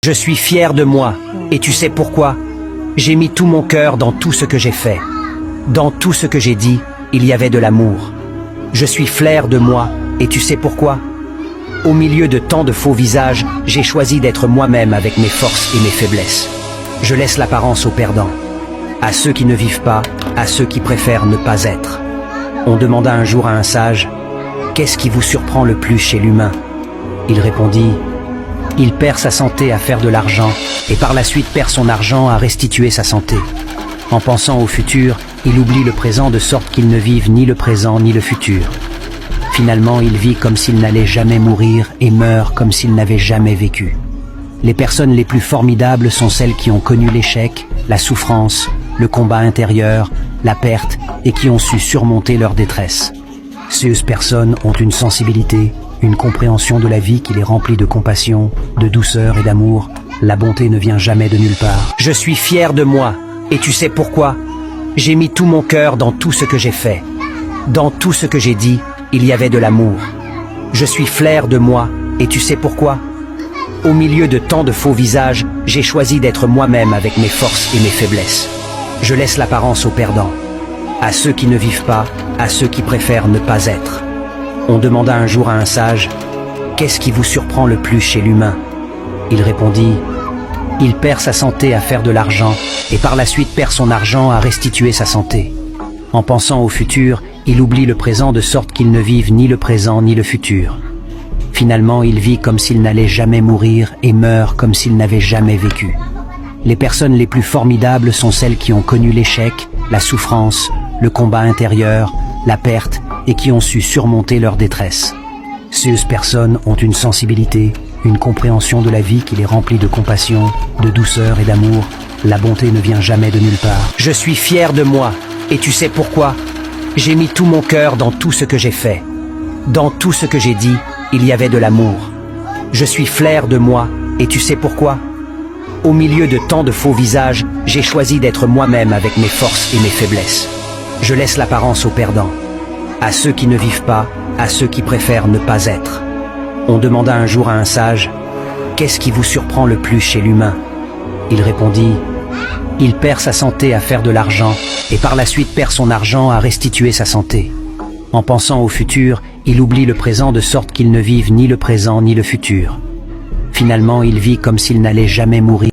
Je suis fier de moi, et tu sais pourquoi? J'ai mis tout mon cœur dans tout ce que j'ai fait. Dans tout ce que j'ai dit, il y avait de l'amour. Je suis fier de moi, et tu sais pourquoi? Au milieu de tant de faux visages, j'ai choisi d'être moi-même avec mes forces et mes faiblesses. Je laisse l'apparence aux perdants. À ceux qui ne vivent pas, à ceux qui préfèrent ne pas être. On demanda un jour à un sage, « Qu'est-ce qui vous surprend le plus chez l'humain ?» Il répondit, « Il perd sa santé à faire de l'argent, et par la suite perd son argent à restituer sa santé. En pensant au futur, il oublie le présent de sorte qu'il ne vive ni le présent ni le futur. Finalement, il vit comme s'il n'allait jamais mourir et meurt comme s'il n'avait jamais vécu. Les personnes les plus formidables sont celles qui ont connu l'échec, la souffrance, le combat intérieur, la perte et qui ont su surmonter leur détresse. Ces personnes ont une sensibilité, une compréhension de la vie qui les remplit de compassion, de douceur et d'amour. La bonté ne vient jamais de nulle part. Je suis fier de moi, et tu sais pourquoi? J'ai mis tout mon cœur dans tout ce que j'ai fait. Dans tout ce que j'ai dit, il y avait de l'amour. Je suis fier de moi, et tu sais pourquoi? Au milieu de tant de faux visages, j'ai choisi d'être moi-même avec mes forces et mes faiblesses. Je laisse l'apparence aux perdants. À ceux qui ne vivent pas, à ceux qui préfèrent ne pas être. On demanda un jour à un sage, « Qu'est-ce qui vous surprend le plus chez l'humain ?» Il répondit, « Il perd sa santé à faire de l'argent, et par la suite perd son argent à restituer sa santé. En pensant au futur, il oublie le présent de sorte qu'il ne vive ni le présent ni le futur. Finalement, il vit comme s'il n'allait jamais mourir et meurt comme s'il n'avait jamais vécu. Les personnes les plus formidables sont celles qui ont connu l'échec, la souffrance, le combat intérieur, la perte et qui ont su surmonter leur détresse. Ces personnes ont une sensibilité, une compréhension de la vie qui les remplit de compassion, de douceur et d'amour. La bonté ne vient jamais de nulle part. Je suis fier de moi, et tu sais pourquoi? J'ai mis tout mon cœur dans tout ce que j'ai fait. Dans tout ce que j'ai dit, il y avait de l'amour. Je suis fier de moi, et tu sais pourquoi? Au milieu de tant de faux visages, j'ai choisi d'être moi-même avec mes forces et mes faiblesses. Je laisse l'apparence aux perdants. À ceux qui ne vivent pas, à ceux qui préfèrent ne pas être. On demanda un jour à un sage, « Qu'est-ce qui vous surprend le plus chez l'humain ?» Il répondit, « Il perd sa santé à faire de l'argent, et par la suite perd son argent à restituer sa santé. En pensant au futur, il oublie le présent de sorte qu'il ne vive ni le présent ni le futur. Finalement, il vit comme s'il n'allait jamais mourir.